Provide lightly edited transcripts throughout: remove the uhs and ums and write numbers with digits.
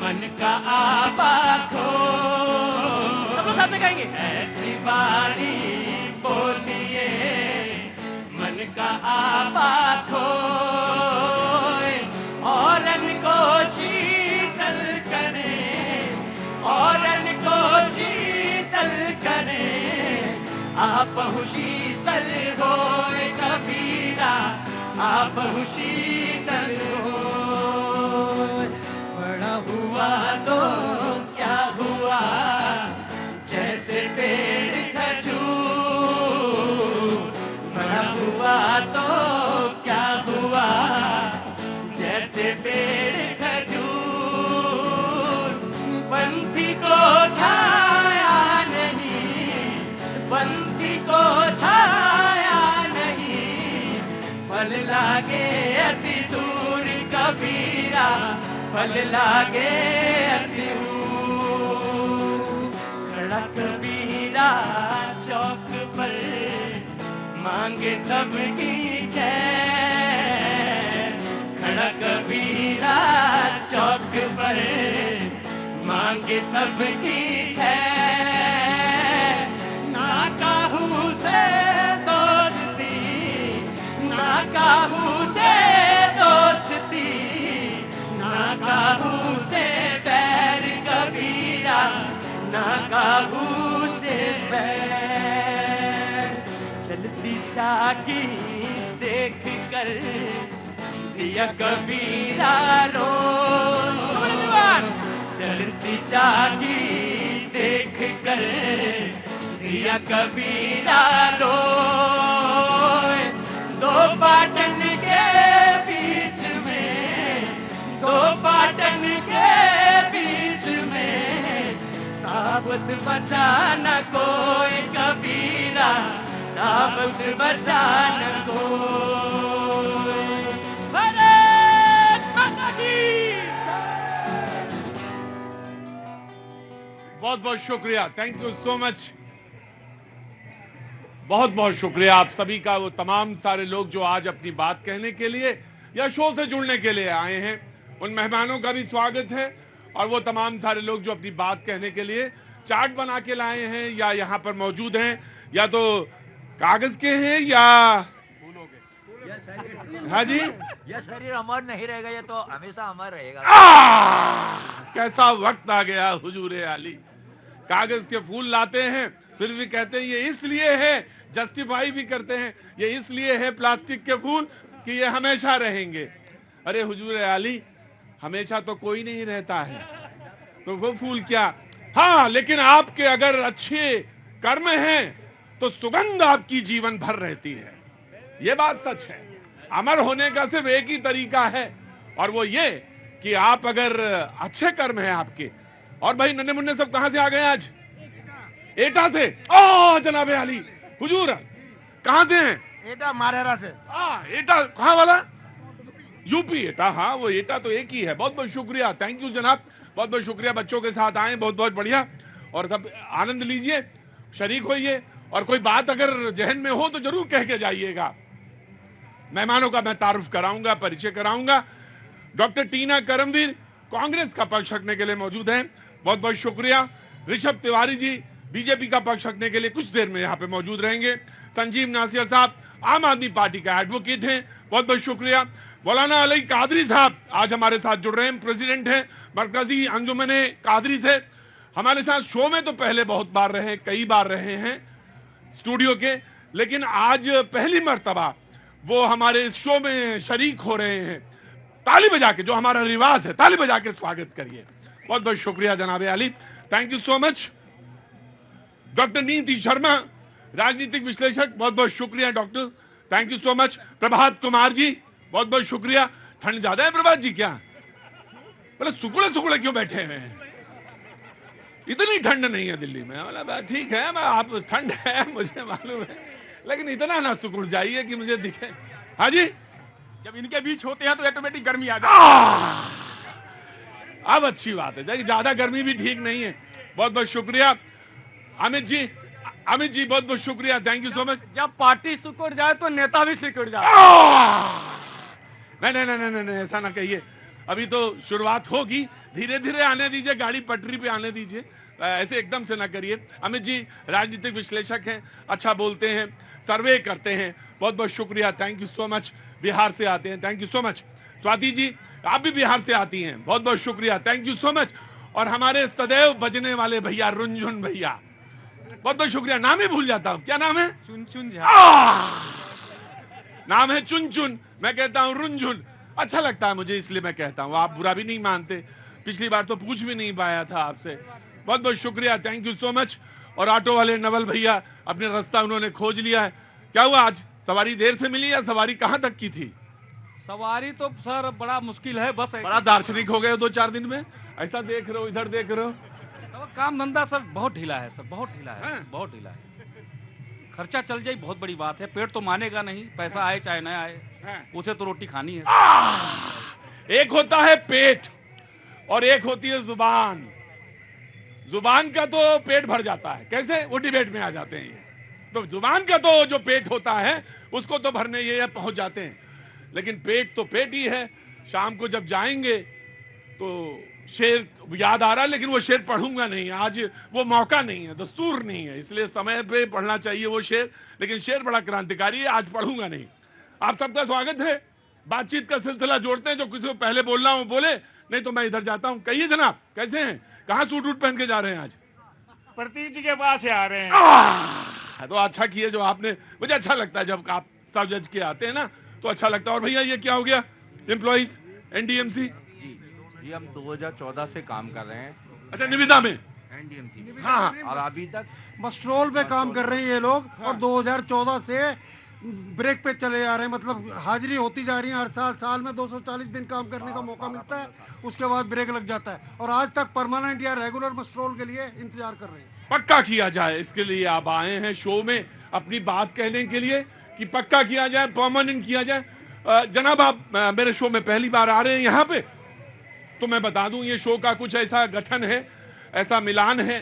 मन का आपा खो। सब लोग साथ में गाएंगे। ऐसी बारी बोलिए मन का आपा खो, औरन को शीतल करे, औरन को शीतल करे, आप शीतल हो कबीरा, आप शीतल हो। बड़ा हुआ तो क्या हुआ, जैसे पेड़ खजूर, बड़ा हुआ तो क्या हुआ, जैसे पेड़ खजूर। पंथी को छाया नहीं, पंथी को छाया नहीं, फल लागे अति दूर कबीरा, फल लागे अति दूर। खड़ा कबीरा चौक पर मांगे सबकी खैर, खड़ा कबीरा चौक पर मांगे सबकी खैर। ना काहू से दोस्ती, ना काहू से दोस्ती, ना काहू से बैर कबीरा, ना काहू से बैर। चलती चाकी देख कर दिया कबीरा रो, चलती चाकी देख कर दिया कबीरा रो। दो पाटन के बीच में, दो पाटन के बीच में, साबुत बचा न कोई कबीरा, साबुत बचा न कोई। भारत माता की। बहुत बहुत शुक्रिया, थैंक यू सो मच। बहुत बहुत शुक्रिया आप सभी का, वो तमाम सारे लोग जो आज अपनी बात कहने के लिए या शो से जुड़ने के लिए आए हैं, उन मेहमानों का भी स्वागत है। और वो तमाम सारे लोग जो अपनी बात कहने के लिए चार्ट बना के लाए हैं या यहाँ पर मौजूद हैं, या तो कागज के हैं या हाँ जी, यह शरीर अमर नहीं रहेगा, ये तो हमेशा अमर रहेगा। कैसा वक्त आ गया हुजूर आली। कागज के फूल लाते हैं, फिर भी कहते हैं ये इसलिए है, जस्टिफाई भी करते हैं ये इसलिए है प्लास्टिक के फूल कि ये हमेशा रहेंगे। अरे हुजूर आली, हमेशा तो कोई नहीं रहता है, तो वो फूल क्या। हाँ, लेकिन आपके अगर अच्छे कर्म हैं तो सुगंध आपकी जीवन भर रहती है, ये बात सच है। अमर होने का सिर्फ एक ही तरीका है, और वो ये कि आप अगर अच्छे कर्म हैं आपके। और भाई नन्हे मुन्ने सब कहां से आ गए आज? एटा से। ओ जनाबे आली, हुजूर कहां से हैं? एटा मारेरा से। एटा कहां वाला? यूपी एटा। हाँ, वो एटा तो एक ही है। बहुत बहुत शुक्रिया, थैंक यू जनाब, बहुत बहुत शुक्रिया। बच्चों के साथ आए, बहुत बहुत बढ़िया। और सब आनंद लीजिए, शरीक होइए, और कोई बात अगर जहन में हो तो जरूर कह के जाइएगा। मेहमानों का मैं तारुफ कराऊंगा, परिचय कराऊंगा। डॉक्टर टीना करमवीर कांग्रेस का पक्ष रखने के लिए मौजूद हैं, बहुत बहुत शुक्रिया। ऋषभ तिवारी जी बीजेपी का पक्ष रखने के लिए कुछ देर में यहाँ पे मौजूद रहेंगे। संजीव नासिर साहब आम आदमी पार्टी का एडवोकेट हैं, बहुत बहुत शुक्रिया। मौलाना अली कादरी साहब आज हमारे साथ जुड़ रहे हैं, प्रेसिडेंट हैं मरकजी अंजुमने कादरी से। हमारे साथ शो में तो पहले बहुत बार रहे, कई बार रहे हैं स्टूडियो के, लेकिन आज पहली मर्तबा वो हमारे इस शो में शरीक हो रहे हैं। ताली बजा के, जो हमारा रिवाज है, ताली बजा के स्वागत करिए। बहुत बहुत शुक्रिया जनाब आली, thank you so much. Doctor Niti Sharma राजनीतिक विश्लेषक, बहुत बहुत शुक्रिया doctor, thank you so much. Prabhat Kumar ji बहुत बहुत शुक्रिया। ठंड ज्यादा है प्रभात जी क्या? बोले सुकुड़े सुकुड़े क्यों बैठे हुए हैं? इतनी ठंड नहीं है दिल्ली में। बोला ठीक है, मैं आप ठंड है मुझे मालूम है, लेकिन इतना ना सुकुड़ जाइए कि मुझे दिखे। हाँ जी, जब इनके बीच होते हैं तो ऑटोमेटिक गर्मी आ जाती है। अब अच्छी बात है, देखिए ज्यादा गर्मी भी ठीक नहीं है। बहुत बहुत शुक्रिया अमित जी, अमित जी बहुत बहुत शुक्रिया, थैंक यू सो मच। जब पार्टी सिकुड़ जाए तो नेता भी सिकुड़ जाए। नहीं नहीं नहीं नहीं, ऐसा ना कहिए। अभी तो शुरुआत होगी, धीरे धीरे आने दीजिए, गाड़ी पटरी पे आने दीजिए, ऐसे एकदम से ना करिए। अमित जी राजनीतिक विश्लेषक हैं, अच्छा बोलते हैं, सर्वे करते हैं, बहुत बहुत शुक्रिया, thank you so much. Bihar से आते हैं, thank you so much. Swati ji आप भी बिहार से आती हैं, बहुत बहुत शुक्रिया, थैंक यू सो मच। और हमारे सदैव बजने वाले भैया रुनझुन भैया, बहुत बहुत शुक्रिया। नाम ही भूल जाता हूँ, क्या नाम है? चुन नाम है चुन चुन, मैं कहता हूँ रुनझुन। अच्छा लगता है मुझे, इसलिए मैं कहता हूँ, आप बुरा भी नहीं मानते। पिछली बार तो पूछ भी नहीं पाया था आपसे, बहुत बहुत शुक्रिया, थैंक यू सो मच। और ऑटो वाले नवल भैया, अपने रास्ता उन्होंने खोज लिया है। क्या हुआ, आज सवारी देर से मिली या सवारी कहाँ तक की थी? सवारी तो सर बड़ा मुश्किल है, बस बड़ा दार्शनिक हो गए 2-4 दिन में, ऐसा देख रहे हो, इधर देख रहे हो। सब काम धंधा सर बहुत ढीला है, सर बहुत ढीला है, हैं? बहुत ढीला है। खर्चा चल जाए बहुत बड़ी बात है, पेट तो मानेगा नहीं, पैसा आए चाहे ना आए, उसे तो रोटी खानी है। एक होता है पेट और एक होती है जुबान। जुबान का तो पेट भर जाता है, कैसे? वो डिबेट में आ जाते हैं ये। तो जुबान का तो जो पेट होता है उसको तो भरने ये पहुंच जाते हैं, लेकिन पेट तो पेट ही है। शाम को जब जाएंगे तो शेर याद आ रहा है, लेकिन वो शेर पढ़ूंगा नहीं आज, वो मौका नहीं है, दस्तूर नहीं है, इसलिए समय पे पढ़ना चाहिए वो शेर, लेकिन शेर बड़ा क्रांतिकारी है, आज पढ़ूंगा नहीं। आप सबका स्वागत है, बातचीत का सिलसिला जोड़ते हैं, जो किसी को पहले बोलना हो बोले, नहीं तो मैं इधर जाता हूं। कहिए जनाब, कैसे हैं? कहाँ सूट वूट पहन के जा रहे हैं आज? प्रतीक जी के पास से आ रहे हैं। तो अच्छा किए जो आपने, मुझे अच्छा लगता है जब आप सब जज के आते हैं ना, तो अच्छा लगता है। और भैया ये क्या हो गया, एम्प्लॉइज एनडीएमसी? जी हम 2014 से काम कर रहे हैं अच्छा, निविदा में। एनडीएमसी हाँ, और अभी तक मस्ट्रोल पे काम कर रहे हैं ये लोग, और 2014 से ब्रेक पे चले जा रहे हैं, मतलब हाजिरी होती जा रही है। हर साल में 240 दिन काम करने का मौका मिलता है, उसके बाद ब्रेक लग जाता है, और आज तक परमानेंट या रेगुलर मस्ट्रोल के लिए इंतजार कर रहे हैं। पक्का किया जाए, इसके लिए आप आए हैं शो में अपनी बात कहने के लिए, कि पक्का किया जाए, परमानेंट किया जाए। जनाब आप मेरे शो में पहली बार आ रहे हैं यहाँ पे, तो मैं बता दूं ये शो का कुछ ऐसा गठन है, ऐसा मिलान है,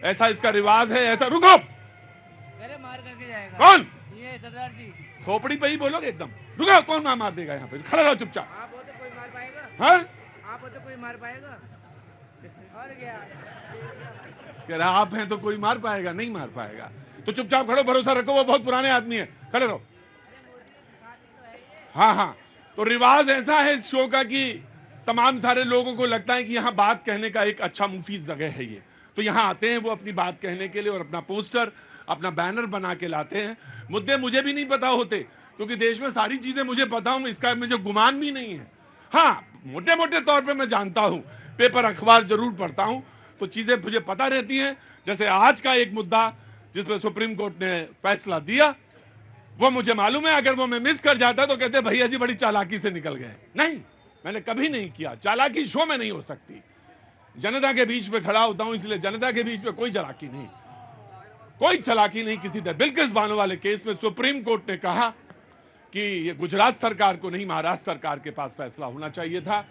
ऐसा इसका रिवाज है, ऐसा। रुको, अरे मार करके जाएगा कौन? ये सरदार जी। खोपड़ी पे ही बोलोगे एकदम। रुको, कौन मार देगा यहाँ पे? खड़ा रहो चुपचाप। आप हो तो कोई मार पाएगा? हाँ, आप हो तो कोई मार पाएगा? और क्या? कह रहा आप हैं तो कोई मार पाएगा? नहीं मार पाएगा, तो चुपचाप खड़ो, भरोसा रखो, वो बहुत पुराने आदमी है, खड़े रहो। हाँ हाँ, तो रिवाज ऐसा है इस शो का कि तमाम सारे लोगों को लगता है कि यहाँ बात कहने का एक अच्छा मुफीद जगह है ये, तो यहाँ आते हैं वो अपनी बात कहने के लिए, और अपना पोस्टर, अपना बैनर बना के लाते हैं। मुद्दे मुझे भी नहीं पता होते, क्योंकि देश में सारी चीजें मुझे पता हूं, इसका मुझे गुमान भी नहीं है। हाँ, मोटे मोटे तौर पे मैं जानता हूं, पेपर अखबार जरूर पढ़ता हूं, तो चीजें मुझे पता रहती हैं। जैसे आज का एक मुद्दा जिसपे सुप्रीम कोर्ट ने फैसला दिया, वो मुझे मालूम है, अगर वो मैं मिस कर जाता तो कहते भैया जी बड़ी चालाकी से निकल गए। नहीं, मैंने कभी नहीं किया, चालाकी शो में नहीं हो सकती। जनता के बीच में खड़ा होता हूं, इसलिए जनता के बीच में कोई चालाकी नहीं, कोई चालाकी नहीं किसी तरह। बिल्किस बानो वाले केस में सुप्रीम कोर्ट ने कहा कि ये गुजरात सरकार को नहीं, महाराष्ट्र सरकार के पास फैसला होना चाहिए था,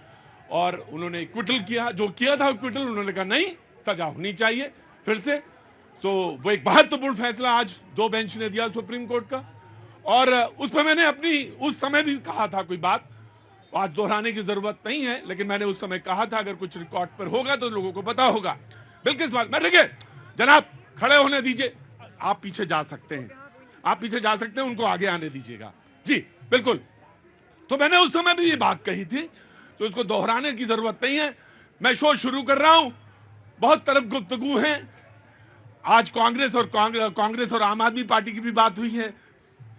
और उन्होंने क्विटल किया, जो किया था क्विटल, उन्होंने कहा नहीं, सजा होनी चाहिए फिर से। तो वो एक महत्वपूर्ण फैसला आज 2 बेंच ने दिया सुप्रीम कोर्ट का, और उस पर मैंने अपनी उस समय भी कहा था कोई बात, आज दोहराने की जरूरत नहीं है, लेकिन मैंने उस समय कहा था अगर कुछ रिकॉर्ड पर होगा तो लोगों को पता होगा। बिल्किस बात, मैं देखिए जनाब खड़े होने दीजिए, आप पीछे जा सकते हैं, आप पीछे जा सकते हैं, उनको आगे आने दीजिएगा जी, बिल्कुल। तो मैंने उस समय भी ये बात कही थी, तो इसको दोहराने की जरूरत नहीं है। मैं शो शुरू कर रहा हूं, बहुत तरफ गुफ्तगू है। आज कांग्रेस और आम आदमी पार्टी की भी बात हुई है,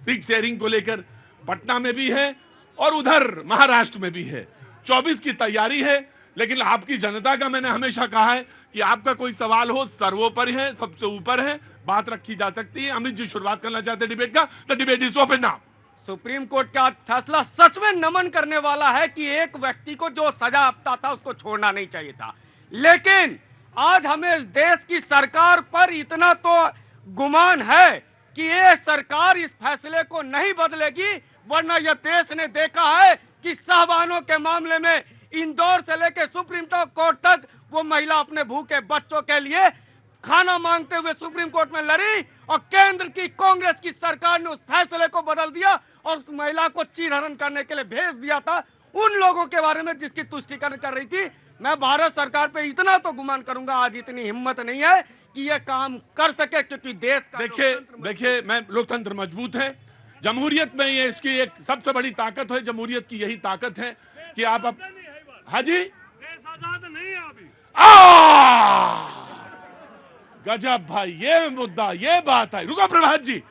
सीट शेयरिंग को लेकर, पटना में भी है और उधर महाराष्ट्र में भी है। 24 की तैयारी है, लेकिन आपकी जनता का मैंने हमेशा कहा है कि आपका कोई सवाल हो, सर्वोपरि है, सबसे ऊपर है, बात रखी जा सकती है। अमित जी शुरुआत करना चाहते हैं डिबेट का, the debate is open now. Supreme court का फैसला सच में नमन करने वाला है कि एक व्यक्ति को जो सजा आपता था उसको छोड़ना नहीं चाहिए था, लेकिन आज हमें इस देश की सरकार पर इतना तो गुमान है कि ये सरकार इस फैसले को नहीं बदलेगी, वरना यह देश ने देखा है कि साहबानों के मामले में इंदौर से लेकर सुप्रीम कोर्ट तक वो महिला अपने भूखे बच्चों के लिए खाना मांगते हुए सुप्रीम कोर्ट में लड़ी, और केंद्र की कांग्रेस की सरकार ने उस फैसले को बदल दिया और उस महिला को चीरहरण करने के लिए भेज दिया था। उन लोगों के बारे में जिसकी तुष्टिकरण कर रही थी। मैं भारत सरकार पे इतना तो गुमान करूंगा, आज इतनी हिम्मत नहीं है कि ये काम कर सके, क्योंकि देश का देखिए मैं लोकतंत्र मजबूत है, जमहूरियत में ये इसकी एक सबसे बड़ी ताकत है, जमहूरियत की यही ताकत है कि आप हाँ जी गजब भाई, ये मुद्दा, ये बात है। रुको प्रभात जी,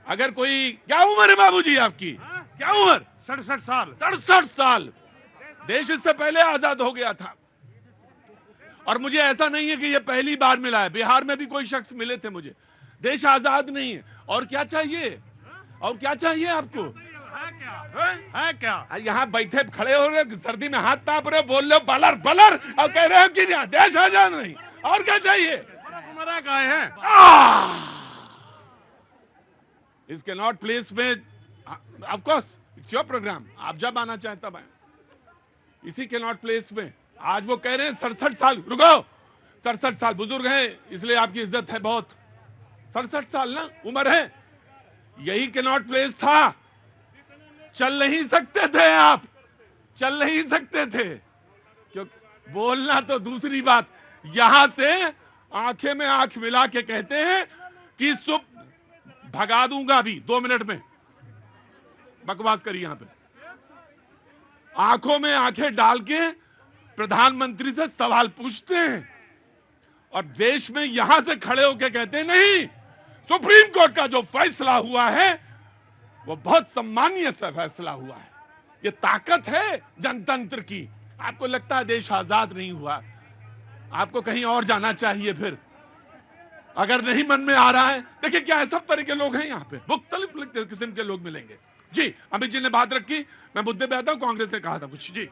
अगर कोई, क्या उम्र है बाबूजी आपकी? क्या उम्र? 67 साल। 67 साल। देश इससे पहले आजाद हो गया था, और मुझे ऐसा नहीं है कि ये पहली बार मिला है, बिहार में भी कोई शख्स मिले थे मुझे। देश आजाद नहीं है, और क्या चाहिए? और क्या चाहिए आपको? है क्या? यहाँ बैठे खड़े हो रहे, सर्दी में हाथ ताप रहे, बोल रहे हो बलर बलर, और कह रहे हो कि देश आजाद नहीं, और क्या चाहिए? का है इसके नॉट प्लेस में, of course it's your program, आप जब आना चाहें तब आए। इसी के नॉट प्लेस में आज वो कह रहे हैं 67 साल, रुको 67 साल बुजुर्ग हैं इसलिए आपकी इज्जत है बहुत, 67 साल ना उम्र है, यही के नॉट प्लेस था। चल नहीं सकते थे आप, चल नहीं सकते थे, क्योंकि बोलना तो दूसरी बात, यहां से आंखें में आंख मिला के कहते हैं कि सुप भगा दूंगा अभी 2 मिनट में, बकवास करी यहां पे, आंखों में आंखें डाल के प्रधानमंत्री से सवाल पूछते हैं, और देश में यहां से खड़े होकर कहते हैं नहीं, सुप्रीम कोर्ट का जो फैसला हुआ है वो बहुत सम्मानीय से फैसला हुआ है। ये ताकत है जनतंत्र की। आपको लगता है देश आजाद नहीं हुआ, आपको कहीं और जाना चाहिए फिर, अगर नहीं मन में आ रहा है। देखिए क्या है, सब तरह के लोग हैं यहाँ पे, मुख्तलिफ किस्म के लोग मिलेंगे। जी अमित जी ने बात रखी, मैं मुद्दे पे आता हूँ, कांग्रेस ने कहा था कुछ। जी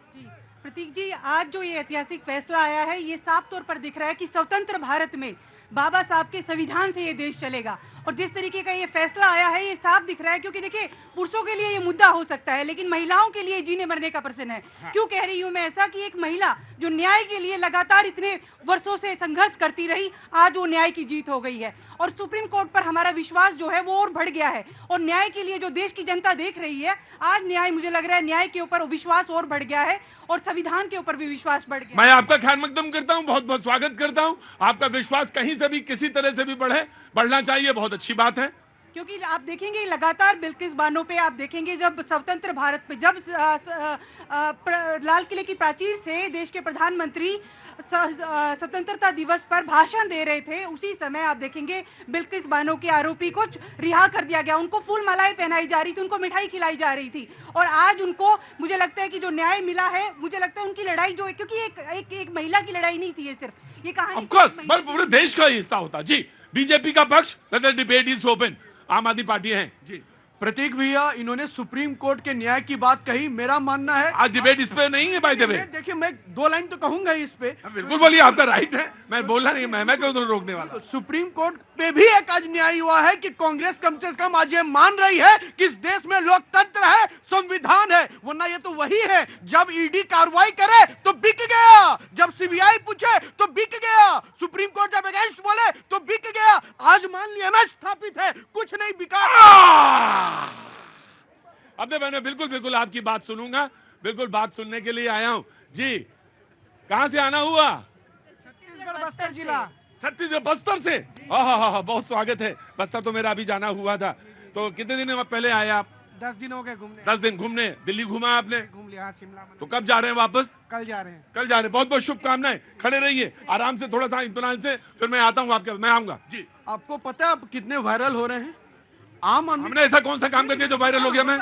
प्रतीक जी, आज जो ये ऐतिहासिक फैसला आया है, ये साफ तौर पर दिख रहा है कि स्वतंत्र भारत में बाबा साहब के संविधान से ये देश चलेगा, और जिस तरीके का ये फैसला आया है ये साफ दिख रहा है, क्योंकि देखिए पुरुषों के लिए ये मुद्दा हो सकता है, लेकिन महिलाओं के लिए जीने मरने का प्रश्न है। क्यों कह रही हूँ मैं ऐसा कि एक महिला जो न्याय के लिए लगातार इतने वर्षों से संघर्ष करती रही, आज वो न्याय की जीत हो गई है, और सुप्रीम कोर्ट पर हमारा विश्वास जो है वो और बढ़ गया है, और न्याय के लिए जो देश की जनता देख रही है आज, न्याय, मुझे लग रहा है न्याय के ऊपर विश्वास और बढ़ गया है, और संविधान के ऊपर भी विश्वास बढ़ गया। मैं आपका खैर मकदम करता हूं, बहुत बहुत स्वागत करता हूं। आपका विश्वास कहीं से भी किसी तरह से भी बढ़ना चाहिए, बहुत अच्छी बात है। क्योंकि आप देखेंगे लगातार बिल्किस बानो पे आप देखेंगे, जब स्वतंत्र भारत में जब लाल किले की प्राचीर से देश के प्रधानमंत्री स्वतंत्रता दिवस पर भाषण दे रहे थे, उसी समय आप देखेंगे बिल्किस बानो के आरोपी को रिहा कर दिया गया, उनको फूल मालाएं पहनाई जा रही थी, उनको मिठाई खिलाई जा रही थी, और आज उनको, मुझे लगता है कि जो न्याय मिला है, मुझे लगता है उनकी लड़ाई जो है, क्योंकि एक महिला की लड़ाई नहीं थी ये, सिर्फ ये कहानी ऑफ कोर्स पूरे देश का हिस्सा होता। जी बीजेपी का पक्ष, डिबेट इज ओपन, आम आदमी पार्टी है। जी प्रतीक भैया, इन्होंने सुप्रीम कोर्ट के न्याय की बात कही, मेरा मानना है आज डिबेट इस पे नहीं है भाई। देखिए मैं 2 लाइन तो कहूंगा इस पे। बिल्कुल बोलिए, आपका राइट है, मैं बोलना नहीं, मैं क्यों रोकने वाला। सुप्रीम कोर्ट पे भी एक आज न्याय हुआ है कि कांग्रेस कम से कम आज ये मान रही है कि इस देश में लोकतंत्र है, संविधान है, वरना ये तो वही है, जब ईडी कार्रवाई करे तो बिक गया, जब सीबीआई पूछे तो बिक गया, सुप्रीम कोर्ट जब अगेंस्ट बोले तो बिक गया। आज मान लिया ना स्थापित है, कुछ नहीं बिका। अब मैं बिल्कुल आपकी बात सुनूंगा, बिल्कुल बात सुनने के लिए आया हूं। जी कहां से आना हुआ? छत्तीसगढ़ बस्तर जिला। छत्तीसगढ़ बस्तर से, हाँ बहुत स्वागत है। बस्तर तो मेरा अभी जाना हुआ था। तो कितने दिन पहले आए आप? 10 दिन हो गए घूमने। 10 दिन घूमने, दिल्ली घूमा आपने? घूम लिया, शिमला। तो कब जा रहे हैं वापस? कल जा रहे हैं। कल जा रहे हैं, बहुत बहुत शुभकामनाएं। खड़े रहिए आराम से, थोड़ा सा इत्मीनान से, फिर मैं आता हूँ आपके, मैं आऊंगा। जी आपको पता है आप कितने वायरल हो रहे हैं? आम आदमी, हमने ऐसा कौन सा काम कर दिया जो वायरल हो गया? मैं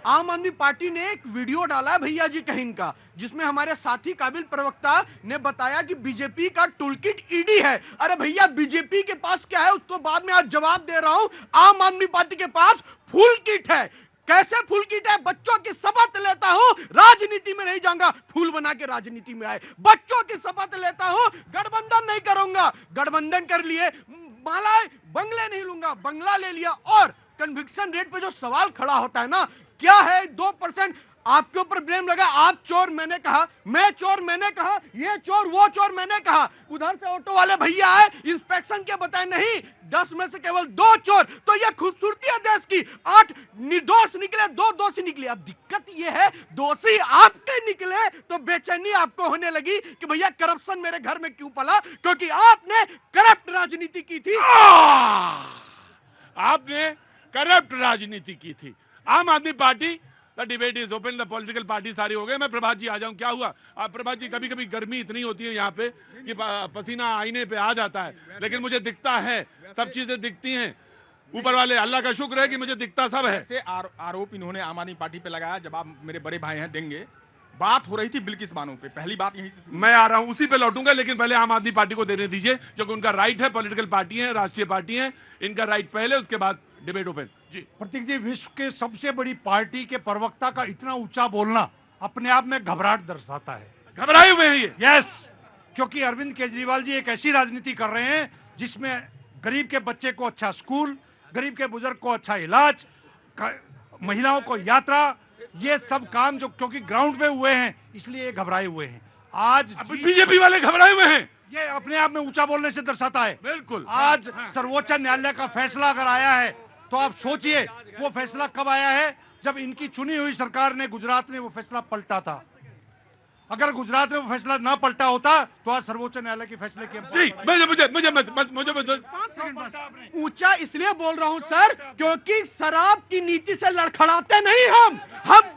आम आदमी पार्टी ने एक वीडियो डाला है भैया जी कहीं का, जिसमें हमारे साथी काबिल प्रवक्ता ने बताया कि बीजेपी का टूलकिट ईडी है। अरे भैया बीजेपी के पास क्या है उसको बाद में आज जवाब दे रहा हूं। आम आदमी पार्टी के पास फुल किट है। कैसे फुल किट है? बच्चों की शपथ लेता हूं, राजनीति में नहीं जाऊंगा, फूल बना के राजनीति में आए। बच्चों की शपथ लेता हूं, गठबंधन नहीं करूंगा, गठबंधन कर लिए, मालाएं, बंगले नहीं लूंगा, बंगला ले लिया। और कन्विक्शन रेट पे जो सवाल खड़ा होता है ना, क्या है 2%? आपके ऊपर ब्लेम लगा, आप चोर मैंने कहा, मैं चोर मैंने कहा, ये चोर वो चोर मैंने कहा, उधर से ऑटो वाले भैया आए इंस्पेक्शन के बताए नहीं 10 में से केवल 2 चोर, तो ये खूबसूरती है देश की। 8 निर्दोष निकले, 2 दोषी निकले। अब दिक्कत ये है दोषी आपके निकले तो बेचैनी आपको होने लगी कि भैया करप्शन मेरे घर में क्यों पला, क्योंकि आपने करप्ट राजनीति की थी। आपने करप्ट राजनीति की थी। आम आदमी party, the debate is open, the political party सारी हो गए। मैं प्रभात जी आ जाऊं, क्या हुआ? प्रभात जी, कभी कभी गर्मी इतनी होती है यहाँ पे कि पसीना आईने पे आ जाता है, लेकिन मुझे दिखता है, सब चीजें दिखती हैं। ऊपर वाले अल्लाह का शुक्र है कि मुझे दिखता सब है। ऐसे आरोप इन्होंने आम आदमी पार्टी पे लगाया, जवाब मेरे बड़े भाई हैं देंगे। बात हो रही थी बिल्किस बानो पे, पहली बात यहीं से मैं आ रहा हूं, उसी पे लौटूंगा, लेकिन पहले आम आदमी पार्टी को देने दीजिए, क्योंकि उनका राइट है। पॉलिटिकल पार्टी है, राष्ट्रीय पार्टी है, इनका राइट पहले, उसके बाद डिबेट ओपन। जी प्रतीक जी, विश्व के सबसे बड़ी पार्टी के प्रवक्ता का इतना ऊंचा बोलना अपने आप में घबराहट दर्शाता है। घबराए हुए हैं ये। यस, क्योंकि अरविंद केजरीवाल जी एक ऐसी राजनीति कर रहे हैं जिसमें गरीब के बच्चे को अच्छा स्कूल, गरीब के बुजुर्ग को अच्छा इलाज, महिलाओं को यात्रा, ये सब काम जो क्योंकि ग्राउंड पे हुए हैं इसलिए ये घबराए हुए हैं। आज बीजेपी वाले घबराए हुए हैं, ये अपने आप में ऊंचा बोलने से दर्शाता है। बिल्कुल। आज सर्वोच्च न्यायालय का फैसला अगर आया है तो आप सोचिए वो फैसला कब आया है, जब इनकी चुनी हुई सरकार ने, गुजरात ने वो फैसला पलटा था। अगर गुजरात में वो फैसला ना पलटा होता तो आज सर्वोच्च न्यायालय के फैसले के ऊंचा इसलिए बोल रहा हूं सर, क्योंकि शराब की नीति से लड़खड़ाते नहीं हम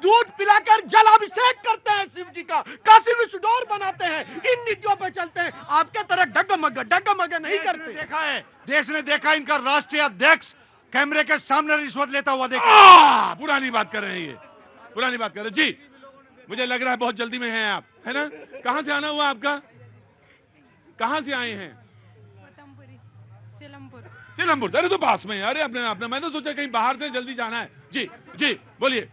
दूध पिलाकर जलाभिषेक करते हैं शिव जी का, काशी विष्णुडोर बनाते हैं, इन नीतियों पर चलते हैं। आपके तरह डगमग नहीं करते। देखा है, देश ने देखा इनका राष्ट्रीय अध्यक्ष कैमरे के सामने रिश्वत लेता हुआ देखा। पुरानी बात कर रहे हैं, ये पुरानी बात कर रहे हैं। जी मुझे लग रहा है बहुत जल्दी में हैं आप, है ना? कहाँ से आना हुआ आपका? कहाँ से आए हैं? सीलमपुर। अरे तो पास में है। अरे अपने मैं तो सोचा कहीं बाहर से जल्दी जाना है। जी जी बोलिए।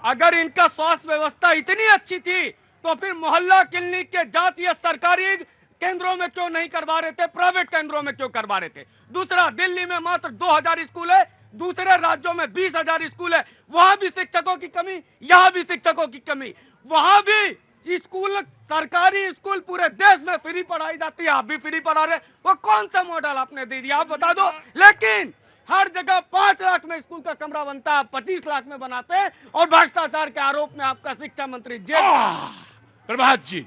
अगर इनका स्वास्थ्य व्यवस्था इतनी अच्छी थी तो फिर मोहल्ला क्लिनिक के जांच ये सरकारी केंद्रों में क्यों नहीं करवा रहे थे, प्राइवेट केंद्रों में क्यों करवा रहे थे? दूसरा, दिल्ली में मात्र 2000 स्कूल है, दूसरे राज्यों में 20,000 स्कूल है, वहां भी शिक्षकों की कमी, यहां भी शिक्षकों की कमी। वहां भी स्कूल, सरकारी स्कूल पूरे देश में फ्री पढ़ाई जाती है, आप भी फ्री पढ़ा रहे। वो कौन सा मॉडल आपने दे दिया, आप बता दो। लेकिन हर जगह 5 लाख में स्कूल का कमरा बनता है, 25 लाख में बनाते हैं, और भ्रष्टाचार के आरोप में आपका शिक्षा मंत्री जेल। प्रभात जी,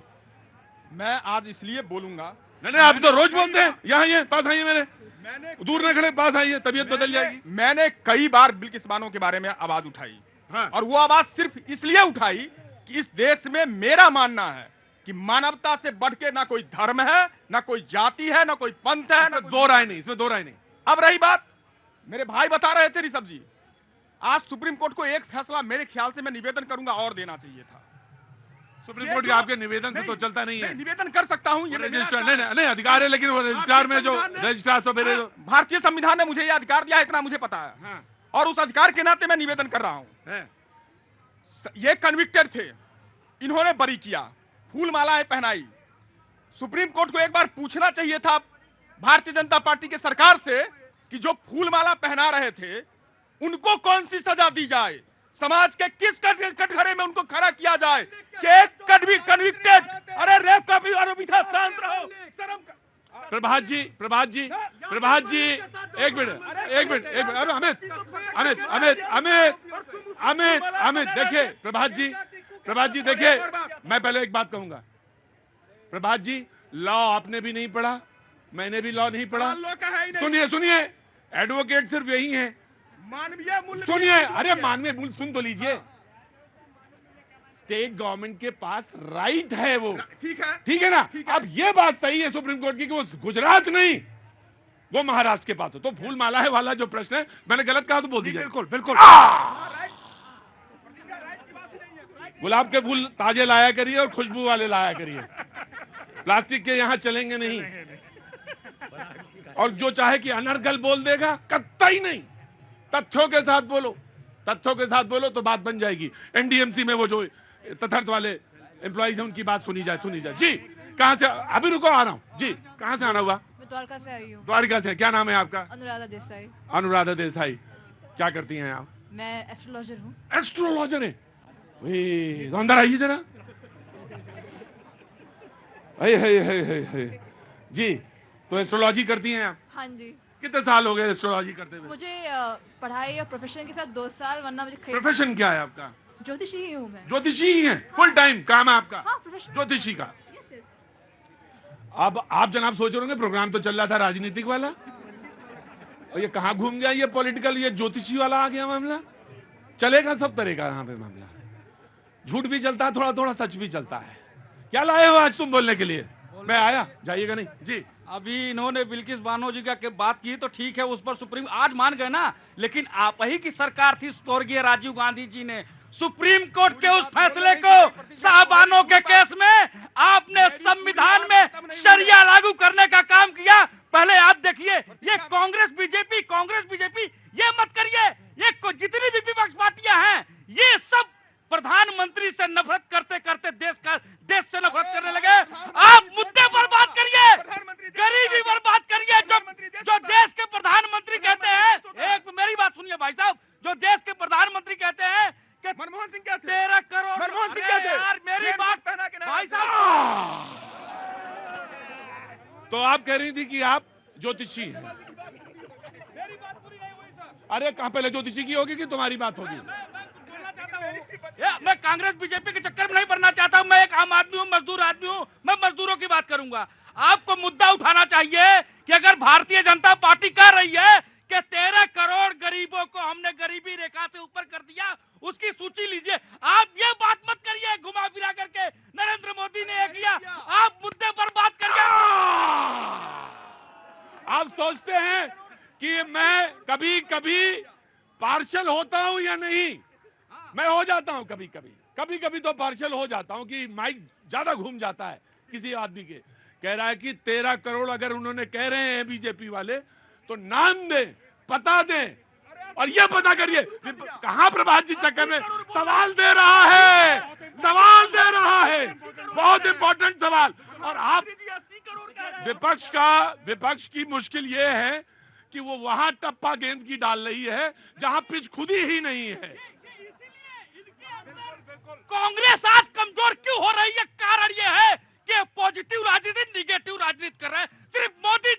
मैं आज इसलिए बोलूंगा। नहीं आप तो रोज बोलते हैं। यहाँ ये पास आइए, मैंने दूर न खड़े, पास आइए, तबीयत बदल जाएगी। मैंने कई बार बिल्किस बानो के बारे में आवाज उठाई। हाँ। और वो आवाज सिर्फ इसलिए उठाई कि इस देश में मेरा मानना है कि मानवता से बढ़ के ना कोई धर्म है, ना कोई जाति है, ना कोई पंथ है, ना दो राय नहीं, इसमें दो राय नहीं। अब रही बात, मेरे भाई बता रहे थे ऋषभ जी, आज सुप्रीम कोर्ट को एक फैसला मेरे ख्याल से मैं निवेदन करूंगा और देना चाहिए था। सुप्रीम कोर्ट के आपके निवेदन से तो चलता नहीं है। निवेदन कर सकता हूं, ये रजिस्ट्रार नहीं अधिकार है, लेकिन वो रजिस्ट्रार में जो रजिस्ट्रार सब मेरे भारतीय संविधान ने मुझे ये अधिकार दिया, इतना मुझे पता है। हाँ। और उस अधिकार के नाते मैं निवेदन कर रहा हूं। ये कन्विक्टेड थे, इन्होंने बरी किया, फूल मालाएं पहनाई। सुप्रीम कोर्ट को एक बार पूछना चाहिए था भारतीय जनता पार्टी की सरकार से कि जो फूल माला पहना रहे थे उनको कौन सी सजा दी जाए, समाज के किस कटघरे में उनको खड़ा किया जाए कि एक कन्विक्टेड, अरे रेप का भी आरोपी था, शांत रहो, शर्म। प्रभात जी एक मिनट, अरे अमित देखिए, प्रभात जी देखिए, मैं पहले एक बात कहूंगा। प्रभात जी, लॉ आपने भी नहीं पढ़ा, मैंने भी लॉ नहीं पढ़ा। सुनिए, एडवोकेट सिर्फ यही है। मानवीय मूल्य सुनिए, अरे मानवीय मूल्य सुन तो लीजिए। स्टेट गवर्नमेंट के पास राइट है वो, ठीक है ना? अब ये बात सही है सुप्रीम कोर्ट की कि वो गुजरात नहीं, वो महाराष्ट्र के पास हो। तो फूल माला है वाला जो प्रश्न है, मैंने गलत कहा तो बोल दीजिए। बिल्कुल। गुलाब के फूल ताजे लाया करिए और खुशबू वाले लाया करिए, प्लास्टिक के यहां चलेंगे नहीं। और जो चाहे कि अनर्गल बोल देगा, कतई नहीं, तथ्यों के साथ बोलो तो बात बन जाएगी। एनडीएमसी में वो जो तथर्थ वाले एम्प्लॉइज हैं उनकी बात सुनी जाए। जी कहां से? अभी रुको, आ रहा हूं। जी कहां से आना हुआ? मैं द्वारका से आई हूँ। द्वारका से। क्या नाम है आपका? अनुराधा देसाई। क्या करती हैं आप? मैं एस्ट्रोलॉजर हूँ। एस्ट्रोलॉजर है? वही अंदर आइए जरा। जी, तो एस्ट्रोलॉजी करती हैं आप? हाँ जी। कितने साल हो गए एस्ट्रोलॉजी करते हुए? मुझे पढ़ाई और प्रोफेशन के साथ 2 साल, वरना मुझे प्रोफेशन क्या है आपका? ज्योतिषी ही हूँ मैं। ज्योतिषी ही है? फुल टाइम काम है आपका? हाँ, प्रोफेशन ज्योतिषी का। अब आप जनाब सोच रहे होंगे प्रोग्राम तो चल रहा था राजनीतिक वाला, और ये कहाँ घूम गया, ये पॉलिटिकल, ये ज्योतिषी वाला आ गया मामला। चलेगा सब तरह का यहाँ पे मामला, झूठ भी चलता है, थोड़ा थोड़ा सच भी चलता है। क्या लाए हो आज तुम बोलने के लिए? मैं आया, जाइएगा नहीं जी। अभी इन्होंने बिल्किस बानो जी का बात की तो ठीक है, उस पर सुप्रीम आज मान गए ना, लेकिन आप ही की सरकार थी स्वर्गीय राजीव गांधी जी ने सुप्रीम कोर्ट के उस फैसले को शाहबानो के केस में आपने संविधान में शरिया लागू करने का काम किया। पहले आप देखिए, ये कांग्रेस बीजेपी ये मत करिए, ये जितनी भी विपक्ष पार्टियां हैं ये सब प्रधानमंत्री से नफरत करते करते देश से नफरत करने लगे। आप मुद्दे पर बात करिए, गरीबी पर बात करिए। जो देश के प्रधानमंत्री कहते हैं, एक मेरी बात सुनिए भाई साहब, जो देश के प्रधानमंत्री कहते हैं कि मनमोहन सिंह क्या थे? 13 करोड़, मनमोहन सिंह क्या थे? यार मेरी बात भाई साहब, तो आप कह रही थी कि आप ज्योतिषी हैं। अरे कहां पहले ज्योतिषी की होगी कि तुम्हारी बात होगी? मैं कांग्रेस बीजेपी के चक्कर में नहीं पड़ना चाहता हूं। मैं एक आम आदमी हूं, मजदूर आदमी हूं, मैं मजदूरों की बात करूंगा। आपको मुद्दा उठाना चाहिए कि अगर भारतीय जनता पार्टी कह रही है कि 13 करोड़ गरीबों को हमने गरीबी रेखा से ऊपर कर दिया, उसकी सूची लीजिए। आप ये बात मत करिए घुमा फिरा करके नरेंद्र मोदी ने ये किया, आप मुद्दे पर बात करिए। आप सोचते हैं कि मैं कभी कभी पार्शल होता हूं या नहीं? मैं हो जाता हूं कभी कभी तो पार्शल हो जाता हूं कि माइक ज्यादा घूम जाता है किसी आदमी के। कह रहा है कि 13 करोड़ अगर उन्होंने कह रहे हैं बीजेपी वाले तो नाम दें, पता दें, और ये पता करिए कहां प्रभात जी चक्कर में सवाल दे रहा है, बहुत इंपॉर्टेंट सवाल। और आप विपक्ष की मुश्किल ये है कि वो वहां टप्पा गेंद की डाल रही है जहां पिच खुद ही नहीं है। कांग्रेस आज कमजोर क्यों हो रही है? कारण ये है कि पॉजिटिव राजनीति निगेटिव राजनीति कर रहे हैं। सिर्फ मोदी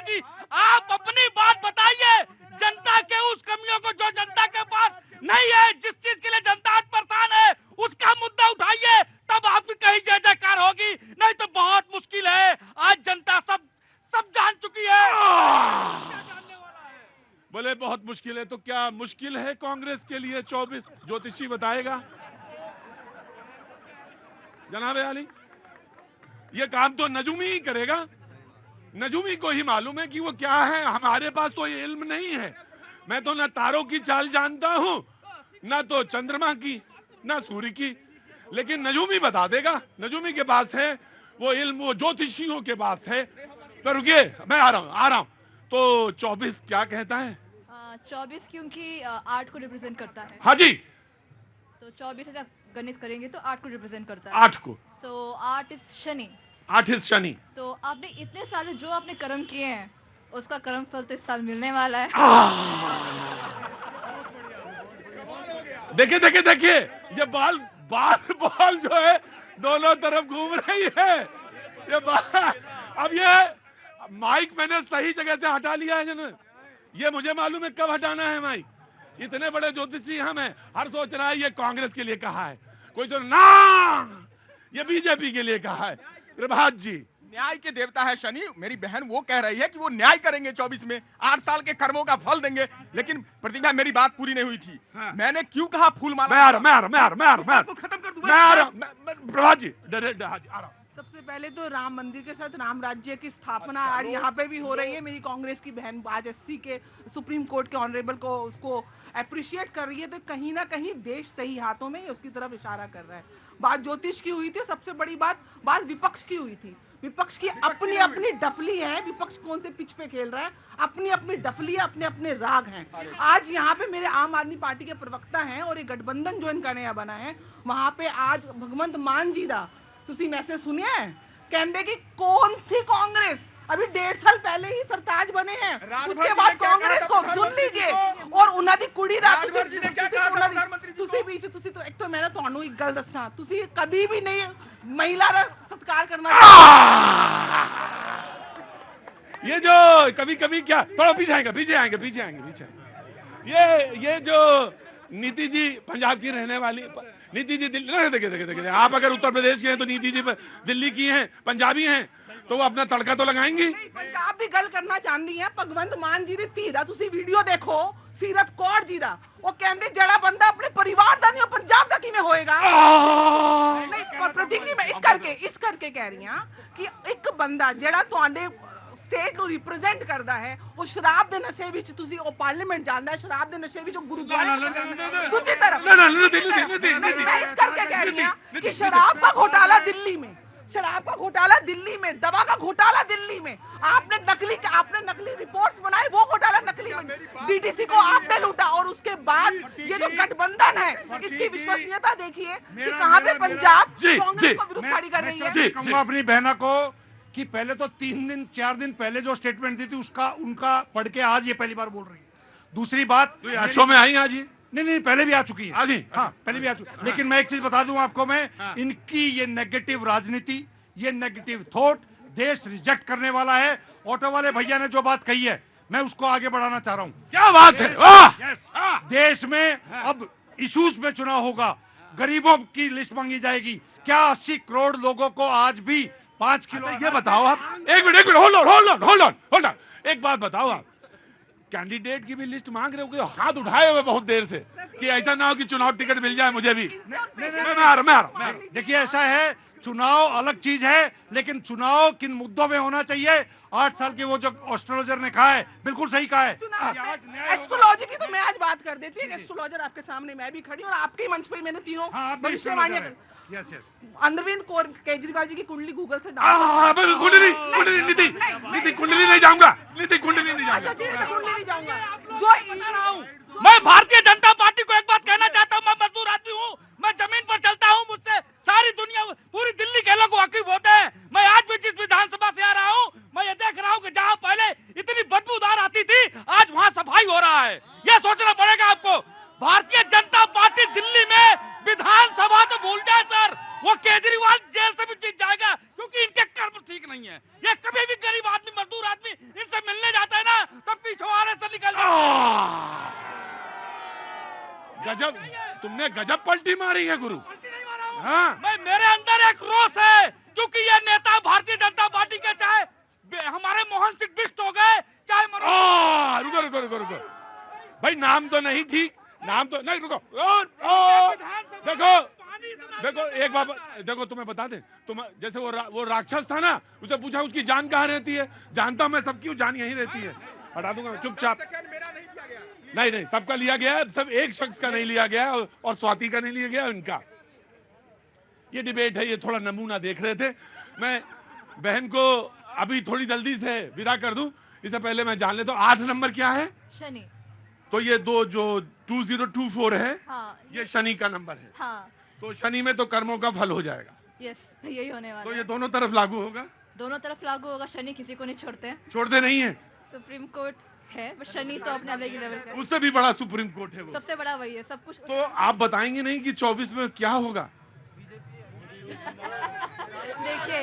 जी आप अपनी बात बताइए, जनता के उस कमियों को जो जनता के पास नहीं है, जिस चीज के लिए जनता आज परेशान है, उसका मुद्दा उठाइए, तब आपकी कहीं जय जयकार होगी। नहीं तो बहुत मुश्किल है। आज जनता सब जान चुकी है। बोले बहुत मुश्किल है, तो क्या मुश्किल है कांग्रेस के लिए 24? ज्योतिषी बताएगा जनाब आली। ये काम तो नजूमी ही करेगा, नजूमी को ही मालूम है कि वो क्या है। हमारे पास तो ये इल्म नहीं है। मैं तो ना तारों की चाल जानता हूं, ना तो चंद्रमा की, ना सूर्य की, लेकिन नजूमी बता देगा। नजूमी के पास है वो इल्म, वो ज्योतिषियों के पास है। तो रुकिए, मैं आ रहा हूं। तो 24 क्या कहता है? 24 क्योंकि 8 को रिप्रेजेंट करता है। हाँ जी, तो 24 से आप गणित करेंगे तो 8 को रिप्रेजेंट करता है। 8 को, तो 8 इज शनि। 8 इज शनि। तो आपने इतने साल जो आपने कर्म किए हैं उसका कर्म फल तो इस साल मिलने वाला है। देखिए ये बाल जो है दोनों तरफ घूम रही है। ये अब ये माइक मैंने सही जगह से हटा लिया है जन। ये मुझे मालूम है कब हटाना है माइक। इतने बड़े ज्योतिषी हम हैं, हर सोच रहा है ये कांग्रेस के लिए कहा है, कोई तो ना ये बीजेपी के लिए कहा है। प्रभात जी, न्याय के देवता है शनि। मेरी बहन वो कह रही है कि वो न्याय करेंगे 24 में, 8 साल के कर्मों का फल देंगे। लेकिन प्रतिज्ञा, मेरी बात पूरी नहीं हुई थी। मैंने क्यों कहा फूल माला? मैं आ रहा हूं प्रभात जी, आ रहा हूं। सबसे पहले तो राम मंदिर के साथ राम राज्य की स्थापना आज यहाँ पे भी हो रही है। मेरी कांग्रेस की बहन आज एससी के सुप्रीम कोर्ट के ऑनरेबल को उसको अप्रिशिएट कर रही है, तो कहीं ना कहीं देश सही हाथों में उसकी तरफ इशारा कर रहा है। बात ज्योतिष की हुई थी, सबसे बड़ी बात विपक्ष की हुई थी। विपक्ष की अपनी अपनी डफली है। विपक्ष कौन से पिच पे खेल रहा है, अपनी अपनी डफली है, अपने अपने राग हैं। आज यहाँ पे मेरे आम आदमी पार्टी के प्रवक्ता हैं और ये गठबंधन जो इनका नया बना है, वहां पे आज भगवंत मान जी दा तुसी मैसेज सुनिए, कहते कि कौन थी कांग्रेस, अभी 1.5 साल पहले ही सरताज बने हैं। उसके बाद कांग्रेस को सुन लीजिए और उन्होंने कुड़ी दा तुसी ਉਸੇ बीच ਤੁਸੀਂ तो एक तो मैं ਤੁਹਾਨੂੰ ਇੱਕ ਗੱਲ ਦੱਸਾਂ ਤੁਸੀਂ ਕਦੀ ਵੀ ਨਹੀਂ महिला ਦਾ सत्कार करना ये जो कभी कभी क्या थोड़ा पीछे आएंगे ये जो नीति जी पंजाब की रहने वाली नीति जी दिल्ली देखिए आप अगर उत्तर प्रदेश के हैं तो नीति जी दिल्ली की हैं पंजाबी हैं तो वो अपना तड़का तो लगाएंगी। पंजाब ਦੀ ਗੱਲ ਕਰਨਾ ਚਾਹੁੰਦੀ ਹੈ ਭਗਵੰਤ ਮਾਨ ਜੀ ਦੀ ਧੀ ਦਾ ਤੁਸੀਂ ਵੀਡੀਓ ਦੇਖੋ ਸੀਰਤ ਕੌਰ ਜੀ ਦਾ ਉਹ ਕਹਿੰਦੇ ਜਿਹੜਾ ਬੰਦਾ ਆਪਣੇ ਪਰਿਵਾਰ ਦਾ ਨਹੀਂ ਉਹ ਪੰਜਾਬ ਦਾ ਕਿਵੇਂ ਹੋਏਗਾ। ਨਹੀਂ ਪਰ ਪ੍ਰਤੀਕ ਜੀ ਮੈਂ ਇਸ ਕਰਕੇ ਕਹਿ ਰਹੀ ਹਾਂ ਕਿ ਇੱਕ ਬੰਦਾ ਜਿਹੜਾ ਤੁਹਾਡੇ ਸਟੇਟ ਨੂੰ ਰਿਪਰੈਜ਼ੈਂਟ ਕਰਦਾ ਹੈ ਉਹ ਸ਼ਰਾਬ ਦੇ ਨਸ਼ੇ ਵਿੱਚ ਤੁਸੀਂ ਉਹ ਪਾਰਲੀਮੈਂਟ ਜਾਂਦਾ ਹੈ ਸ਼ਰਾਬ ਦੇ ਨਸ਼ੇ ਵਿੱਚ ਉਹ ਗੁਰਦੁਆਰਾ ਦੂਜੀ तरफ मैं इस करके कह रही हूँ कि शराब का घोटाला दिल्ली में दवा का घोटाला दिल्ली में आपने नकली रिपोर्ट्स बनाई वो घोटाला नकली में डीटीसी को आपने लूटा और उसके बाद ये जो गठबंधन है इसकी विश्वसनीयता देखिए कि कहां पे पंजाब कांग्रेस को विरुद्ध खड़ी कर रही है। कहूंगा अपनी बहना को कि पहले तो 3-4 दिन पहले जो स्टेटमेंट दी थी उसका उनका पढ़ के आज ये पहली बार बोल रही है। दूसरी बात शो में आई आज नहीं पहले भी आ चुकी है हाँ पहले भी आ चुकी लेकिन मैं एक चीज बता दूं आपको मैं इनकी ये नेगेटिव राजनीति ये नेगेटिव थॉट देश रिजेक्ट करने वाला है। ऑटो वाले भैया ने जो बात कही है मैं उसको आगे बढ़ाना चाह रहा हूं। क्या बात है देश में अब इश्यूज में चुनाव होगा गरीबों की लिस्ट मांगी जाएगी क्या 80 करोड़ लोगों को आज भी 5 किलो ये बताओ आप एक मिनट होल्ड ऑन एक बात बताओ आप कैंडिडेट की भी लिस्ट मांग रहे हो कि हाथ उठाए हुए बहुत देर से कि ऐसा ना हो कि चुनाव टिकट मिल जाए मुझे भी मैं आ रहा देखिए ऐसा है चुनाव अलग चीज है लेकिन चुनाव किन मुद्दों में होना चाहिए 8 साल के वो जो एस्ट्रोलॉजर ने कहा है बिल्कुल सही कहा है। एस्ट्रोलॉजी की तो मैं आज बात कर देती हूँ एस्ट्रोलॉजर आपके सामने मैं भी खड़ी और आपके मंच पे मैंने तीनों भविष्यवाणियां अरविंद केजरीवाल जी की कुंडली गूगल से कुंडली नहीं जाऊंगा कुंडली नहीं जाऊंगा जो मैं भारतीय जनता पार्टी को एक बात कहना चाहता हूँ मैं मजदूर आदमी हूँ मैं जमीन पर चलता हूँ मुझसे सारी दुनिया पूरी दिल्ली के लोग वाकिफ होते हैं। मैं आज भी जिस विधानसभा से आ रहा हूँ मैं ये देख रहा हूँ कि जहाँ पहले इतनी बदबूदार आती थी आज वहाँ सफाई हो रहा है। ये सोचना पड़ेगा आपको। भारतीय जनता पार्टी दिल्ली में विधानसभा तो भूल जाए सर वो केजरीवाल जेल से भी जीत जाएगा क्योंकि इनके कर्म ठीक नहीं है। ये कभी भी गरीब आदमी मजदूर आदमी इनसे मिलने जाता है ना तो पिछवाड़े से निकल गजब तुमने गजब पलटी मारी है गुरु। हाँ मेरे अंदर एक रोष है क्योंकि ये नेता भारतीय जनता पार्टी के चाहे हमारे मोहन सिंह बिष्ट हो गए चाहे रुको भाई नाम तो नहीं ठीक नाम तो नहीं रुको देखो एक बात देखो तुम्हें बता दे तुम जैसे वो राक्षस था ना उसे पूछा उसकी जान कहाँ रहती है जानता मैं सबकी जान यहीं रहती है हटा दूंगा चुपचाप नहीं सबका लिया गया है सब एक शख्स का नहीं लिया गया और स्वाति का नहीं लिया गया इनका ये डिबेट है ये थोड़ा नमूना देख रहे थे। मैं बहन को अभी थोड़ी जल्दी से विदा कर दूं इससे पहले मैं जान लेता हूँ 8 नंबर क्या है शनि तो ये दो जो 2024 है हाँ, ये शनि का नंबर है हाँ, तो शनि में तो कर्मों का फल हो जाएगा। यस यही होने वाला तो ये दोनों तरफ लागू होगा दोनों तरफ लागू होगा शनि किसी को नहीं छोड़ते नहीं है सुप्रीम कोर्ट है बट शनि तो अपने अलग ही लेवल का उससे भी बड़ा सुप्रीम कोर्ट है वो सबसे बड़ा वही है सब कुछ तो आप बताएंगे नहीं कि 24 में क्या होगा देखिए